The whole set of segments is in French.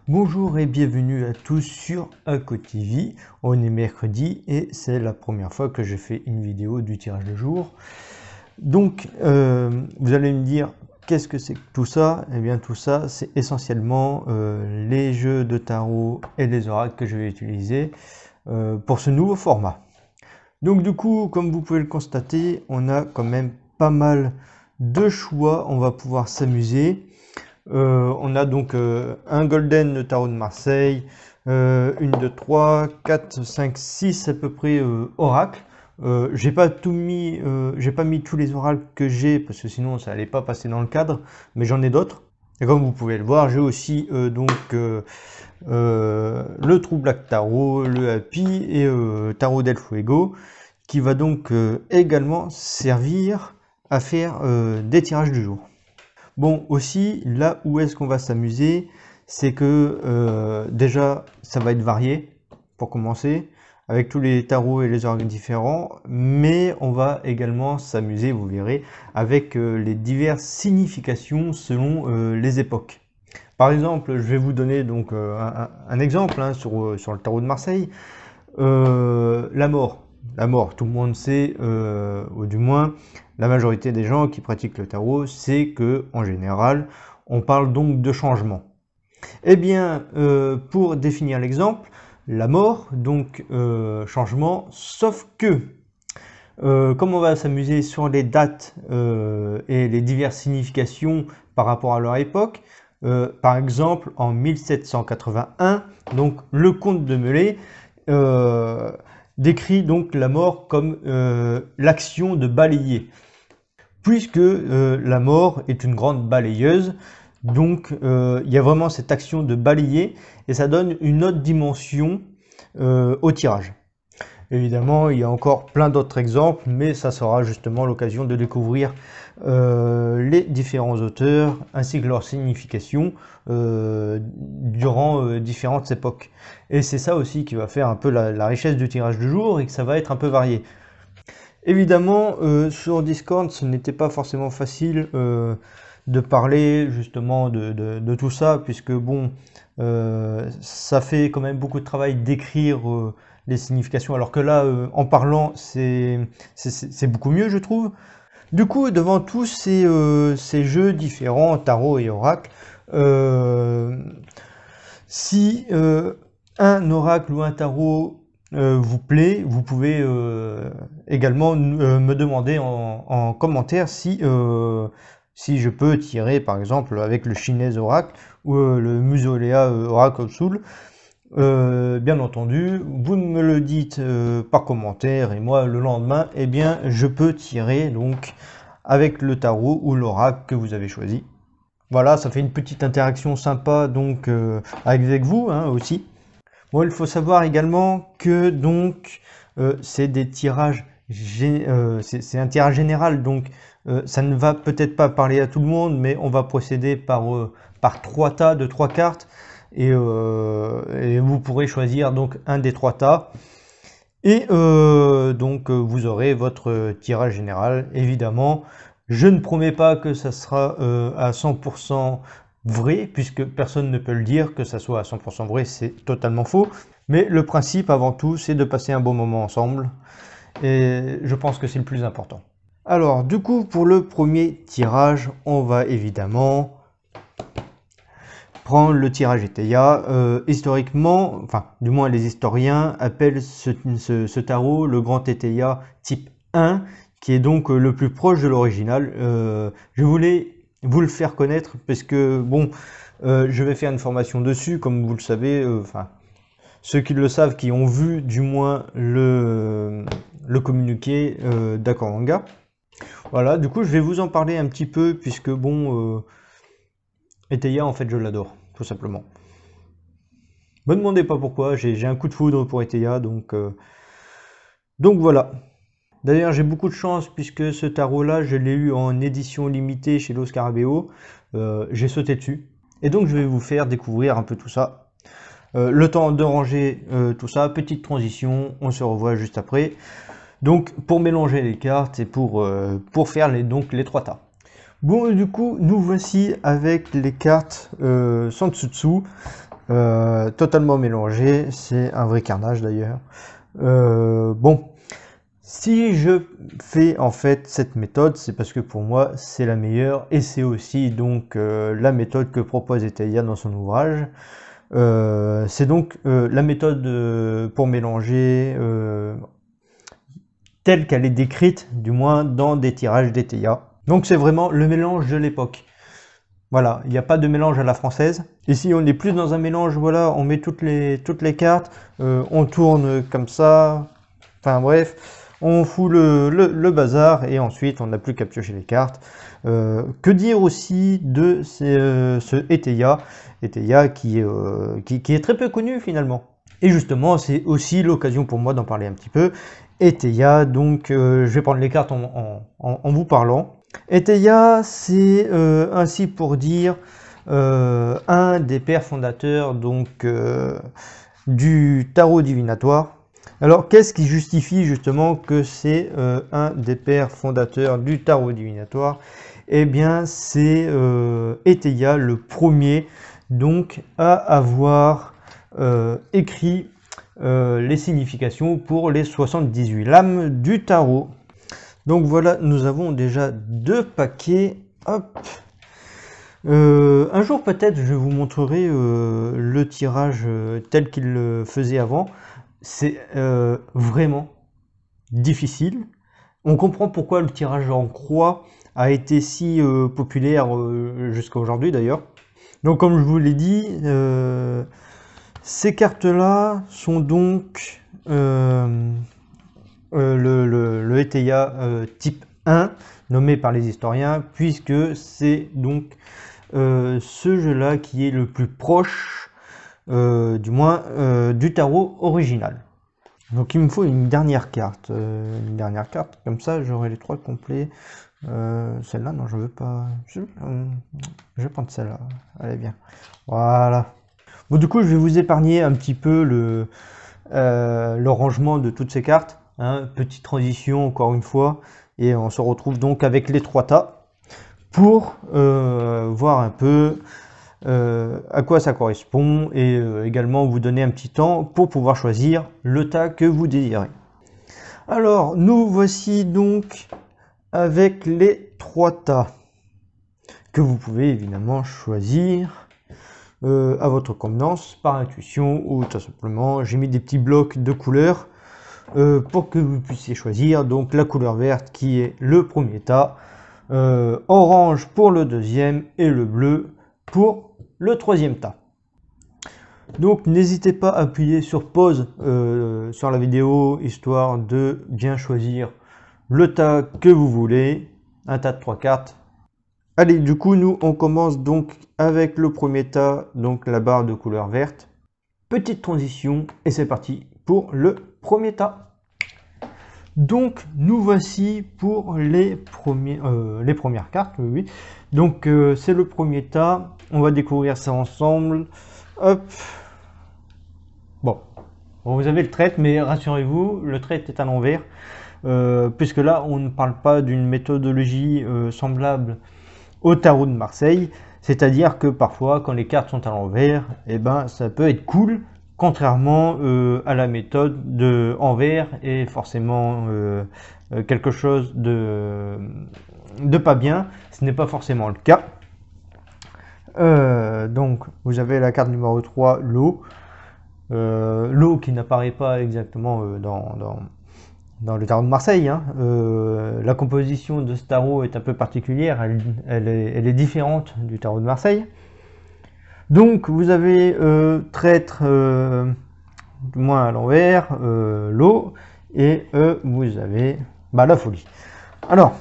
Bonjour et bienvenue à tous sur ACOTV. On est mercredi et c'est la première fois que je fais une vidéo du tirage de jour. Donc vous allez me dire qu'est-ce que c'est que tout ça? Eh bien tout ça c'est essentiellement les jeux de tarot et les oracles que je vais utiliser pour ce nouveau format. Donc du coup, comme vous pouvez le constater, on a quand même pas mal de choix, on va pouvoir s'amuser. On a donc un Golden de Tarot de Marseille, 1, 2, 3, 4, 5, 6 à peu près oracles. J'ai pas mis tous les oracles que j'ai parce que sinon ça allait pas passer dans le cadre, mais j'en ai d'autres. Et comme vous pouvez le voir, j'ai aussi le True Black Tarot, le Happy et Tarot del Fuego, qui va donc également servir à faire des tirages du jour. Bon, aussi, là où est-ce qu'on va s'amuser, c'est que déjà, ça va être varié, pour commencer, avec tous les tarots et les oracles différents, mais on va également s'amuser, vous verrez, avec les diverses significations selon les époques. Par exemple, je vais vous donner donc un exemple hein, sur le tarot de Marseille. La mort. La mort, tout le monde sait, ou du moins la majorité des gens qui pratiquent le tarot, c'est que en général, on parle donc de changement. Eh bien, pour définir l'exemple, la mort, donc changement, sauf que, comme on va s'amuser sur les dates et les diverses significations par rapport à leur époque, par exemple en 1781, donc le comte de Melé décrit donc la mort comme l'action de balayer, puisque la mort est une grande balayeuse, donc il y a vraiment cette action de balayer et ça donne une autre dimension au tirage. Évidemment, il y a encore plein d'autres exemples, mais ça sera justement l'occasion de découvrir les différents auteurs ainsi que leurs significations durant différentes époques. Et c'est ça aussi qui va faire un peu la richesse du tirage du jour et que ça va être un peu varié. Évidemment, sur Discord, ce n'était pas forcément facile de parler justement de tout ça, puisque bon, ça fait quand même beaucoup de travail d'écrire les significations, alors que là, en parlant, c'est beaucoup mieux, je trouve. Du coup, devant tous ces jeux différents, tarot et oracle, si un oracle ou un tarot vous plaît, vous pouvez également me demander en commentaire si je peux tirer par exemple avec le Chinese Oracle ou le Musolea Oracle of Soul. Bien entendu, vous me le dites par commentaire et moi le lendemain, eh bien je peux tirer donc avec le tarot ou l'oracle que vous avez choisi. Voilà, ça fait une petite interaction sympa donc avec vous hein, aussi. Bon, il faut savoir également que donc c'est des tirages, c'est un tirage général, donc ça ne va peut-être pas parler à tout le monde, mais on va procéder par 3 tas de 3 cartes et vous pourrez choisir donc un des 3 tas. Et donc vous aurez votre tirage général. Évidemment, je ne promets pas que ça sera à 100% vrai, puisque personne ne peut le dire, que ça soit à 100% vrai, c'est totalement faux. Mais le principe avant tout, c'est de passer un bon moment ensemble. Et je pense que c'est le plus important. Alors, du coup, pour le premier tirage, on va évidemment prendre le tirage Eteia. Historiquement, enfin, du moins les historiens appellent ce tarot le grand Eteia type 1, qui est donc le plus proche de l'original. Je voulais vous le faire connaître parce que, bon, je vais faire une formation dessus, comme vous le savez, enfin, ceux qui le savent, qui ont vu du moins le communiqué d'Accord Manga. Voilà, du coup, je vais vous en parler un petit peu, puisque, bon, Eteia, en fait, je l'adore, tout simplement. Me demandez pas pourquoi, j'ai un coup de foudre pour Eteia, donc voilà. D'ailleurs, j'ai beaucoup de chance, puisque ce tarot-là, je l'ai eu en édition limitée chez Los Scarabeo. J'ai sauté dessus. Et donc, je vais vous faire découvrir un peu tout ça. Le temps de ranger tout ça, petite transition, on se revoit juste après. Donc, pour mélanger les cartes et pour faire les 3 tas. Bon, du coup, nous voici avec les cartes Santsutsu. totalement mélangé, c'est un vrai carnage d'ailleurs. Bon, si je fais en fait cette méthode, c'est parce que pour moi c'est la meilleure et c'est aussi donc la méthode que propose Eteia dans son ouvrage. C'est donc la méthode pour mélanger telle qu'elle est décrite, du moins dans des tirages d'Eteia. Donc c'est vraiment le mélange de l'époque. Voilà, il n'y a pas de mélange à la française. Ici, on est plus dans un mélange, voilà, on met toutes les cartes, on tourne comme ça, enfin bref, on fout le bazar et ensuite on n'a plus qu'à piocher les cartes. Que dire aussi de ce Eteia qui est très peu connu finalement. Et justement, c'est aussi l'occasion pour moi d'en parler un petit peu. Eteia, donc je vais prendre les cartes en vous parlant. Eteia, c'est ainsi pour dire un des pères fondateurs donc du tarot divinatoire. Alors, qu'est-ce qui justifie justement que c'est un des pères fondateurs du tarot divinatoire? Eh bien, c'est Eteia le premier donc à avoir écrit les significations pour les 78 lames du tarot. Donc voilà, nous avons déjà 2 paquets. Hop. Un jour peut-être je vous montrerai le tirage tel qu'il le faisait avant. C'est vraiment difficile. On comprend pourquoi le tirage en croix a été si populaire jusqu'à aujourd'hui d'ailleurs. Donc comme je vous l'ai dit, ces cartes-là sont donc le Eteia type 1, nommé par les historiens, puisque c'est donc ce jeu-là qui est le plus proche, du moins, du tarot original. Donc il me faut une dernière carte, comme ça j'aurai les 3 complets. Celle-là, non, je veux pas. Je vais prendre celle-là, allez bien. Voilà. Bon, du coup, je vais vous épargner un petit peu le rangement de toutes ces cartes. Hein, petite transition encore une fois, et on se retrouve donc avec les 3 tas pour voir un peu à quoi ça correspond et également vous donner un petit temps pour pouvoir choisir le tas que vous désirez. Alors, nous voici donc avec les 3 tas que vous pouvez évidemment choisir à votre convenance, par intuition ou tout simplement. J'ai mis des petits blocs de couleurs pour que vous puissiez choisir donc la couleur verte qui est le premier tas, orange pour le deuxième et le bleu pour le troisième tas. Donc n'hésitez pas à appuyer sur pause sur la vidéo histoire de bien choisir le tas que vous voulez, un tas de 3 cartes. Allez, du coup nous on commence donc avec le premier tas, donc la barre de couleur verte. Petite transition et c'est parti pour le premier tas. Donc nous voici pour les premières cartes, oui. Donc c'est le premier tas, on va découvrir ça ensemble. Hop. Bon, vous avez le trait, mais rassurez-vous, le trait est à l'envers, puisque là on ne parle pas d'une méthodologie semblable au tarot de Marseille, c'est-à-dire que parfois quand les cartes sont à l'envers, eh ben ça peut être cool, contrairement à la méthode de envers et forcément quelque chose de pas bien. Ce n'est pas forcément le cas. Donc vous avez la carte numéro 3, l'eau. L'eau qui n'apparaît pas exactement dans le tarot de Marseille. Hein. La composition de ce tarot est un peu particulière, elle est différente du tarot de Marseille. Donc vous avez traître, du moins à l'envers, l'eau, et vous avez la folie. Alors,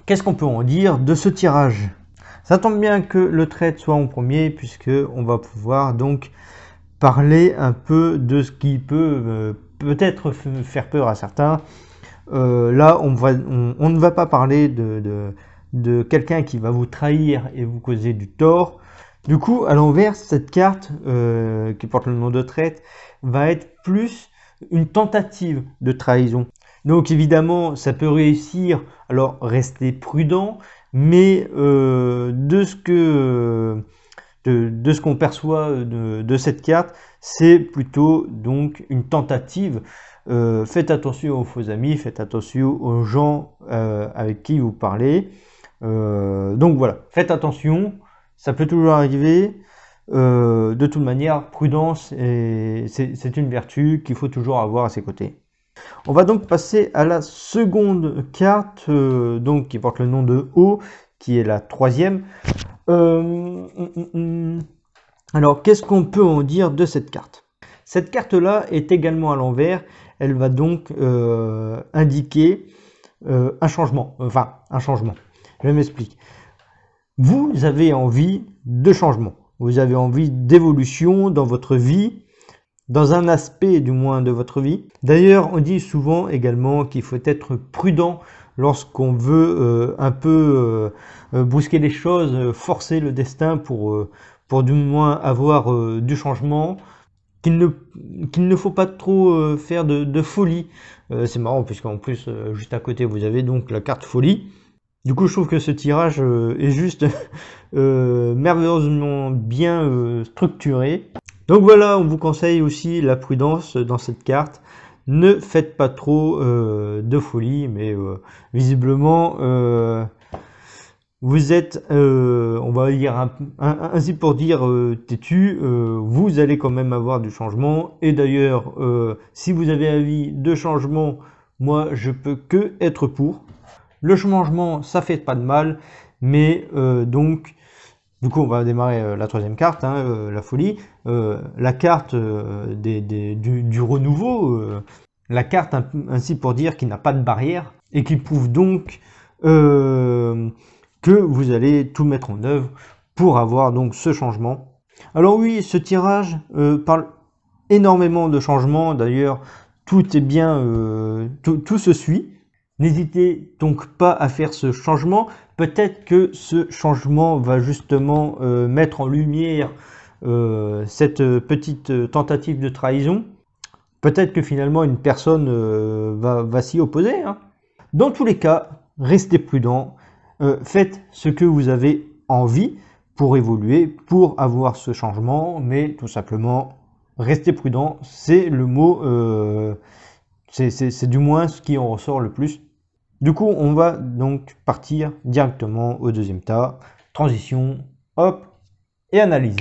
qu'est-ce qu'on peut en dire de ce tirage? Ça tombe bien que le traître soit en premier, puisque on va pouvoir donc parler un peu de ce qui peut peut-être faire peur à certains. Là, on ne va pas parler de quelqu'un qui va vous trahir et vous causer du tort. Du coup, à l'envers, cette carte qui porte le nom de traître va être plus une tentative de trahison. Donc évidemment, ça peut réussir, alors restez prudent, mais de ce que de ce qu'on perçoit de cette carte, c'est plutôt donc une tentative. Faites attention aux faux amis, faites attention aux gens avec qui vous parlez. Donc voilà, faites attention, ça peut toujours arriver. De toute manière, prudence, c'est une vertu qu'il faut toujours avoir à ses côtés. On va donc passer à la seconde carte, donc qui porte le nom de O, qui est la troisième. Alors, qu'est-ce qu'on peut en dire de cette carte? Cette carte-là est également à l'envers. Elle va donc indiquer un changement. Enfin, un changement. Je m'explique. Vous avez envie de changement. Vous avez envie d'évolution dans votre vie, dans un aspect du moins de votre vie. D'ailleurs, on dit souvent également qu'il faut être prudent lorsqu'on veut un peu brusquer les choses, forcer le destin pour du moins avoir du changement, qu'il ne faut pas trop faire de folie. C'est marrant puisqu'en plus, juste à côté, vous avez donc la carte folie. Du coup, je trouve que ce tirage est juste merveilleusement bien structuré. Donc voilà, on vous conseille aussi la prudence dans cette carte. Ne faites pas trop de folie, mais visiblement, vous êtes, on va dire, ainsi pour dire, têtu. Vous allez quand même avoir du changement. Et d'ailleurs, si vous avez envie de changement, moi, je peux que être pour. Le changement, ça fait pas de mal, mais donc, du coup, on va démarrer la troisième carte, hein, la folie. La carte du renouveau, la carte ainsi pour dire qui n'a pas de barrière et qui prouve donc que vous allez tout mettre en œuvre pour avoir donc ce changement. Alors oui, ce tirage parle énormément de changements. D'ailleurs, tout est bien, tout se suit. N'hésitez donc pas à faire ce changement. Peut-être que ce changement va justement mettre en lumière cette petite tentative de trahison. Peut-être que finalement une personne va s'y opposer, hein. Dans tous les cas, restez prudent. Faites ce que vous avez envie pour évoluer, pour avoir ce changement. Mais tout simplement, restez prudent. C'est le mot... c'est du moins ce qui en ressort le plus. Du coup, on va donc partir directement au deuxième tas. Transition, hop, et analyse.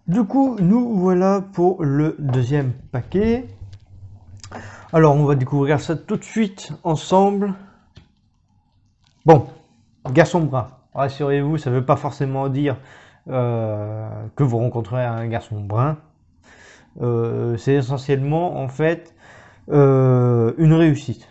Du coup, nous voilà pour le deuxième paquet. Alors, on va découvrir ça tout de suite ensemble. Bon, garçon brun. Rassurez-vous, ça ne veut pas forcément dire que vous rencontrerez un garçon brun. C'est essentiellement, en fait, une réussite.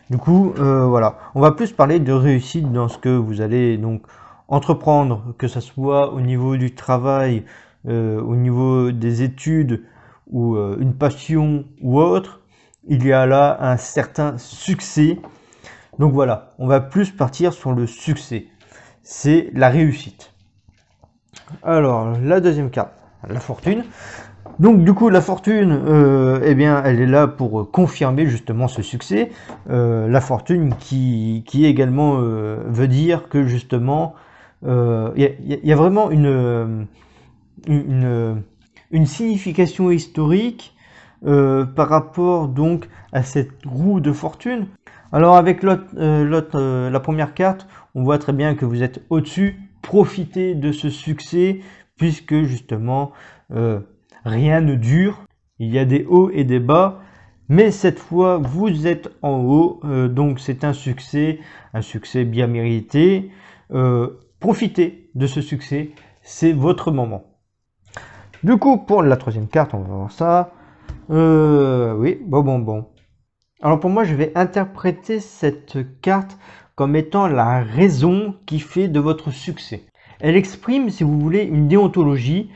Du coup, voilà, on va plus parler de réussite dans ce que vous allez donc entreprendre, que ce soit au niveau du travail, au niveau des études ou une passion ou autre. Il y a là un certain succès. Donc voilà, on va plus partir sur le succès. C'est la réussite. Alors, la deuxième carte, la fortune. Donc du coup la fortune, eh bien, elle est là pour confirmer justement ce succès. La fortune qui également veut dire que justement il y a vraiment une signification historique par rapport donc à cette roue de fortune. Alors avec la première carte, on voit très bien que vous êtes au-dessus. Profitez de ce succès puisque justement rien ne dure, il y a des hauts et des bas, mais cette fois vous êtes en haut, donc c'est un succès bien mérité. Profitez de ce succès, c'est votre moment. Du coup, pour la troisième carte, on va voir ça. Oui, bon. Alors pour moi, je vais interpréter cette carte comme étant la raison qui fait de votre succès. Elle exprime, si vous voulez, une déontologie,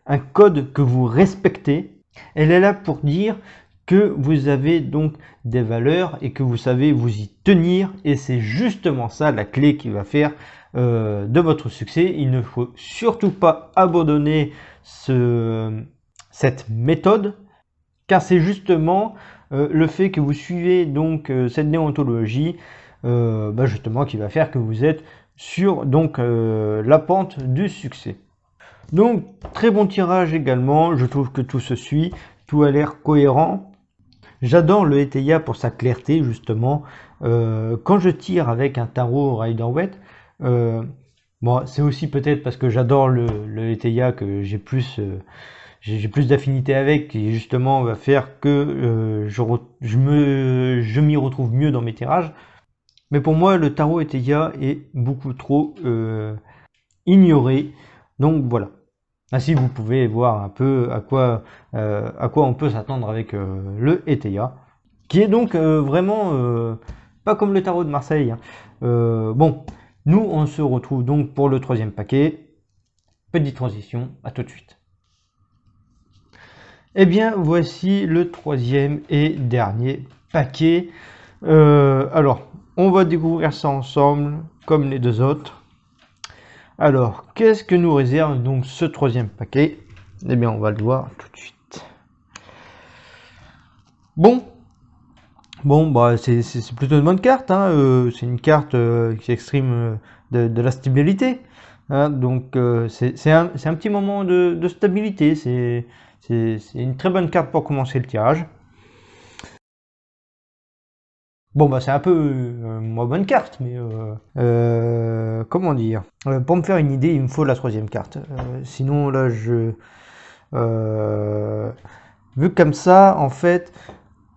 un code que vous respectez. Elle est là pour dire que vous avez donc des valeurs et que vous savez vous y tenir, et c'est justement ça la clé qui va faire de votre succès. Il ne faut surtout pas abandonner cette méthode, car c'est justement le fait que vous suivez donc cette déontologie justement qui va faire que vous êtes sur donc la pente du succès. Donc très bon tirage également, je trouve que tout se suit, tout a l'air cohérent. J'adore le Eteia pour sa clarté justement. Quand je tire avec un tarot Rider-Waite, bon, c'est aussi peut-être parce que j'adore le Eteia que j'ai plus d'affinité avec, et justement va faire que je m'y retrouve mieux dans mes tirages. Mais pour moi, le tarot Eteia est beaucoup trop ignoré. Donc voilà. Ainsi, vous pouvez voir un peu à quoi on peut s'attendre avec le Eteia, qui est donc vraiment pas comme le tarot de Marseille, hein. Bon, nous on se retrouve donc pour le troisième paquet. Petite transition, à tout de suite. Eh bien, voici le troisième et dernier paquet. Alors, on va découvrir ça ensemble, comme les deux autres. Alors, qu'est-ce que nous réserve donc ce troisième paquet? Eh bien, on va le voir tout de suite. Bon, bah c'est plutôt une bonne carte, hein. C'est une carte qui exprime de la stabilité, hein. Donc, c'est un petit moment de stabilité. C'est une très bonne carte pour commencer le tirage. Bon, bah c'est un peu moins bonne carte, mais comment dire, pour me faire une idée, il me faut la troisième carte. Sinon, là, vu comme ça, en fait,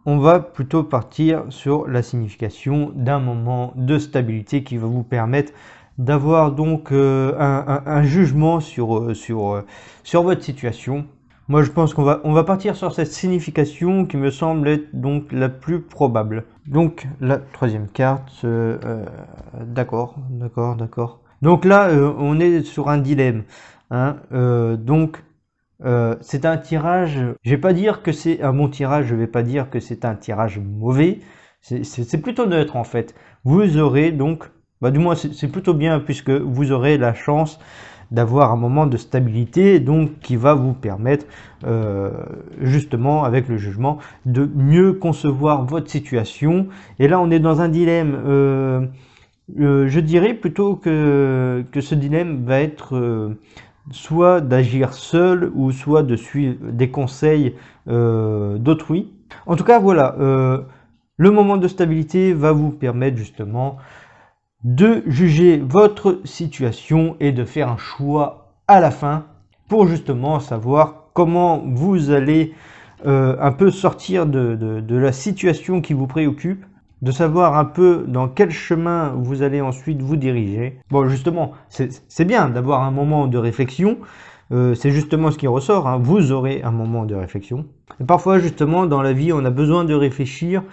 on va plutôt partir sur la signification d'un moment de stabilité qui va vous permettre d'avoir donc un jugement sur votre situation. Moi, je pense qu'on va partir sur cette signification qui me semble être donc la plus probable. Donc, la troisième carte, d'accord. Donc là, on est sur un dilemme, hein. Donc, c'est un tirage, je vais pas dire que c'est un bon tirage, je vais pas dire que c'est un tirage mauvais, c'est plutôt neutre en fait. Vous aurez donc, bah, du moins c'est plutôt bien, puisque vous aurez la chance d'avoir un moment de stabilité, donc qui va vous permettre justement avec le jugement de mieux concevoir votre situation. Et là on est dans un dilemme, je dirais plutôt que ce dilemme va être soit d'agir seul ou soit de suivre des conseils d'autrui. En tout cas voilà, le moment de stabilité va vous permettre justement de juger votre situation et de faire un choix à la fin pour justement savoir comment vous allez un peu sortir de la situation qui vous préoccupe, de savoir un peu dans quel chemin vous allez ensuite vous diriger. Bon, justement, c'est bien d'avoir un moment de réflexion, c'est justement ce qui ressort, hein. Vous aurez un moment de réflexion. Et parfois, justement, dans la vie, on a besoin de réfléchir.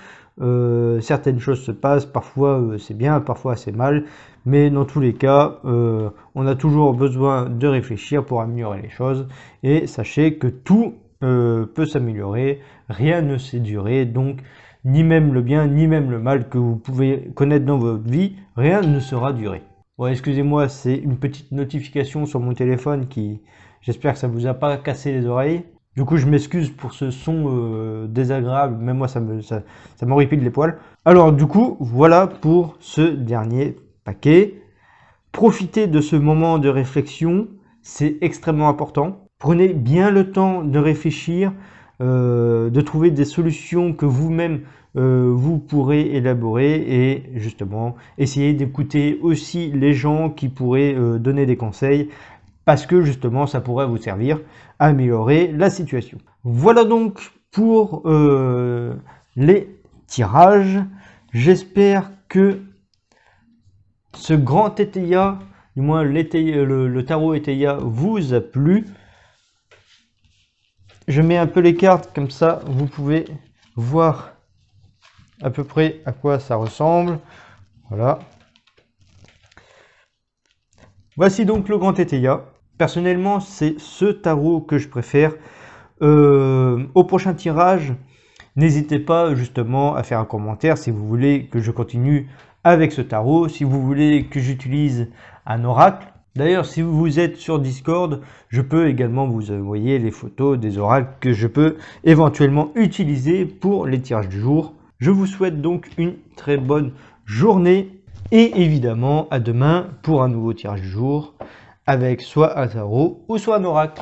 Certaines choses se passent, parfois c'est bien, parfois c'est mal, mais dans tous les cas, on a toujours besoin de réfléchir pour améliorer les choses. Et sachez que tout peut s'améliorer, rien ne s'est duré, donc ni même le bien, ni même le mal que vous pouvez connaître dans votre vie, rien ne sera duré. Bon, excusez-moi, c'est une petite notification sur mon téléphone qui, j'espère que ça vous a pas cassé les oreilles. Du coup, je m'excuse pour ce son désagréable, même moi ça m'horripile les poils. Alors du coup, voilà pour ce dernier paquet. Profitez de ce moment de réflexion, c'est extrêmement important. Prenez bien le temps de réfléchir, de trouver des solutions que vous-même vous pourrez élaborer, et justement essayez d'écouter aussi les gens qui pourraient donner des conseils, parce que justement ça pourrait vous servir à améliorer la situation. Voilà donc pour les tirages. J'espère que ce grand Eteia, du moins le tarot Eteia, vous a plu. Je mets un peu les cartes, comme ça vous pouvez voir à peu près à quoi ça ressemble. Voilà. Voici donc le grand Eteia. Personnellement, c'est ce tarot que je préfère. Au prochain tirage, n'hésitez pas justement à faire un commentaire si vous voulez que je continue avec ce tarot, si vous voulez que j'utilise un oracle. D'ailleurs, si vous êtes sur Discord, je peux également vous envoyer les photos des oracles que je peux éventuellement utiliser pour les tirages du jour. Je vous souhaite donc une très bonne journée. Et évidemment, à demain pour un nouveau tirage du jour, avec soit un tarot ou soit un oracle.